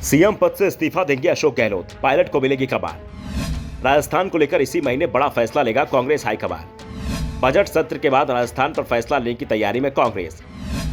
CM पद से इस्तीफा देंगे अशोक गहलोत, पायलट को मिलेगी कमान। राजस्थान को लेकर इसी महीने बड़ा फैसला लेगा कांग्रेस हाईकमान। बजट सत्र के बाद राजस्थान पर फैसला लेने की तैयारी में कांग्रेस।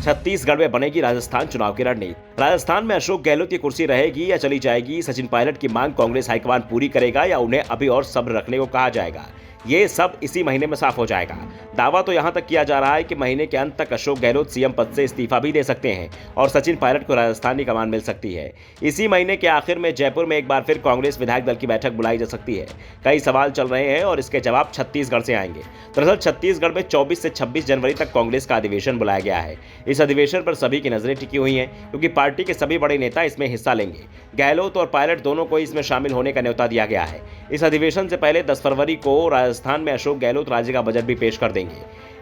छत्तीसगढ़ में बनेगी राजस्थान चुनाव की रणनीति। राजस्थान में अशोक गहलोत की कुर्सी रहेगी या चली जाएगी, सचिन पायलट की मांग कांग्रेस हाईकमान पूरी करेगा या उन्हें अभी और सब्र रखने को कहा जाएगा, ये सब इसी महीने में साफ हो जाएगा। दावा तो यहां तक किया जा रहा है कि महीने के अंत तक अशोक गहलोत सीएम पद से इस्तीफा भी दे सकते हैं और सचिन पायलट को राजस्थान की कमान मिल सकती है। इसी महीने के आखिर में जयपुर में एक बार फिर कांग्रेस विधायक दल की बैठक बुलाई जा सकती है। कई सवाल चल रहे हैं और इसके जवाब छत्तीसगढ़ से आएंगे। दरअसल छत्तीसगढ़ में 24 से 26 जनवरी तक कांग्रेस का अधिवेशन बुलाया गया है। इस अधिवेशन पर सभी की नजरें टिकी हुई हैं क्योंकि पार्टी के सभी बड़े नेता इसमें हिस्सा लेंगे। गहलोत और पायलट दोनों को इसमें शामिल होने का न्योता दिया गया है। इस अधिवेशन से पहले 10 फरवरी को राजस्थान में अशोक गहलोत राज्य का बजट भी पेश कर देंगे।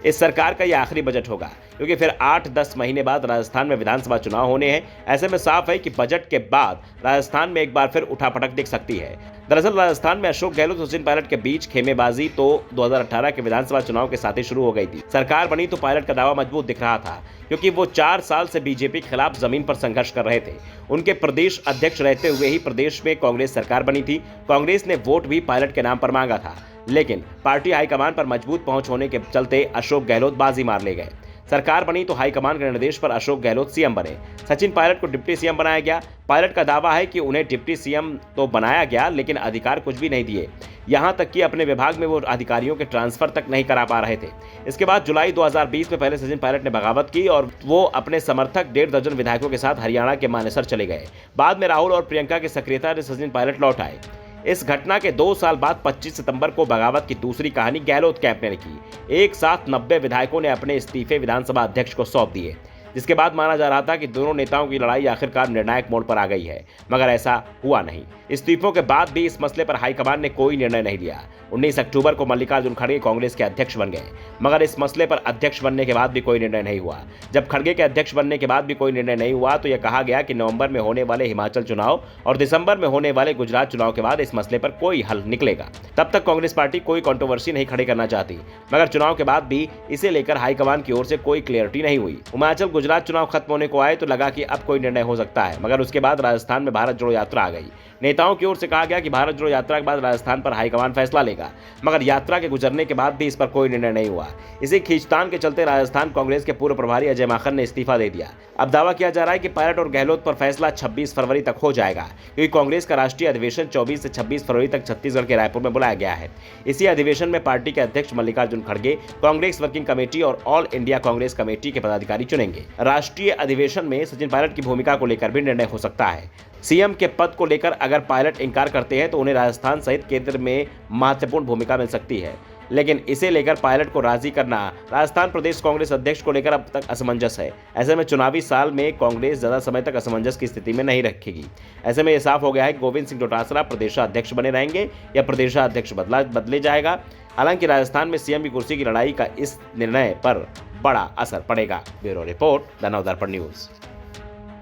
इस सरकार का यह आखिरी बजट होगा क्योंकि फिर 8-10 महीने बाद राजस्थान में विधानसभा चुनाव होने हैं। ऐसे में साफ है कि बजट के बाद राजस्थान में एक बार फिर उठापटक दिख सकती है। दरअसल राजस्थान में अशोक गहलोत और सचिन पायलट के बीच खेमेबाजी तो 2018 के विधानसभा चुनाव के साथ ही शुरू हो गई थी। सरकार बनी तो पायलट का दावा मजबूत दिख रहा था क्योंकि वो 4 साल से बीजेपी के खिलाफ जमीन पर संघर्ष कर रहे थे। उनके प्रदेश अध्यक्ष रहते हुए ही प्रदेश में कांग्रेस सरकार बनी थी। कांग्रेस ने वोट भी पायलट के नाम पर मांगा था, लेकिन पार्टी हाईकमान पर मजबूत पहुंच होने के चलते अशोक गहलोत बाजी मार ले गए। सरकार बनी तो हाईकमान के निर्देश पर अशोक गहलोत सीएम बने। सचिन पायलट को डिप्टी सीएम बनाया गया। पायलट का दावा है कि उन्हें डिप्टी सीएम तो बनाया गया लेकिन अधिकार कुछ भी नहीं दिए, यहां तक कि अपने विभाग में वो अधिकारियों के ट्रांसफर तक नहीं करा पा रहे थे। इसके बाद जुलाई 2020 में पहले सचिन पायलट ने बगावत की और वो अपने समर्थक 1.5 दर्जन विधायकों के साथ हरियाणा के मानेसर चले गए। बाद में राहुल और प्रियंका की सक्रियता से सचिन पायलट लौट आए। इस घटना के 2 साल बाद 25 सितंबर को बगावत की दूसरी कहानी गहलोत कैंप ने लिखी। एक साथ 90 विधायकों ने अपने इस्तीफे विधानसभा अध्यक्ष को सौंप दिए, जिसके बाद माना जा रहा था कि दोनों नेताओं की लड़ाई आखिरकार निर्णायक मोड़ पर आ गई है, मगर ऐसा हुआ नहीं। इस्तीफों के बाद भी इस मसले पर हाईकमान ने कोई निर्णय नहीं लिया। 19 अक्टूबर को मल्लिकार्जुन खड़गे कांग्रेस के अध्यक्ष बन गए, मगर इस मसले पर अध्यक्ष बनने के बाद भी कोई निर्णय नहीं हुआ। जब खड़गे के अध्यक्ष बनने के बाद भी कोई निर्णय नहीं हुआ तो यह कहा गया कि नवंबर में होने वाले हिमाचल चुनाव और दिसंबर में होने वाले गुजरात चुनाव के बाद इस मसले पर कोई हल निकलेगा। तब तक कांग्रेस पार्टी कोई कंट्रोवर्सी नहीं खड़ी करना चाहती, मगर चुनाव के बाद भी इसे लेकर हाईकमान की ओर से कोई क्लियरिटी नहीं हुई। हिमाचल गुजरात चुनाव खत्म होने को आए तो लगा कि अब कोई निर्णय हो सकता है, मगर उसके बाद राजस्थान में भारत जोड़ो यात्रा आ गई। नेताओं की ओर से कहा गया कि भारत जोड़ो यात्रा के बाद राजस्थान पर हाईकमान फैसला लेगा, मगर यात्रा के गुजरने के बाद भी इस पर कोई निर्णय नहीं हुआ। इसी खींचतान के चलते राजस्थान कांग्रेस के पूर्व प्रभारी अजय माकन ने इस्तीफा दे दिया। अब दावा किया जा रहा है कि पायलट और गहलोत पर फैसला 26 फरवरी तक हो जाएगा क्योंकि कांग्रेस का राष्ट्रीय अधिवेशन 24 से 26 फरवरी तक छत्तीसगढ़ के रायपुर में बुलाया गया है। इसी अधिवेशन में पार्टी के अध्यक्ष मल्लिकार्जुन खड़गे, कांग्रेस वर्किंग कमेटी और ऑल इंडिया कांग्रेस कमेटी के पदाधिकारी चुनेंगे। राष्ट्रीय अधिवेशन में सचिन पायलट की भूमिका को लेकर भी निर्णय हो सकता है। सीएम के पद को लेकर अगर पायलट इंकार करते हैं तो उन्हें राजस्थान सहित केंद्र में महत्वपूर्ण भूमिका मिल सकती है, लेकिन इसे लेकर पायलट को राजी करना राजस्थान प्रदेश कांग्रेस अध्यक्ष को लेकर अब तक असमंजस है। ऐसे में चुनावी साल में कांग्रेस ज्यादा समय तक असमंजस की स्थिति में नहीं रखेगी। ऐसे में यह साफ हो गया है कि गोविंद सिंह डोटासरा प्रदेशाध्यक्ष बने रहेंगे या प्रदेशाध्यक्ष बदले जाएगा। हालांकि राजस्थान में सीएम की कुर्सी की लड़ाई का इस निर्णय पर बड़ा असर पड़ेगा। Bureau report, the Navdarpan news.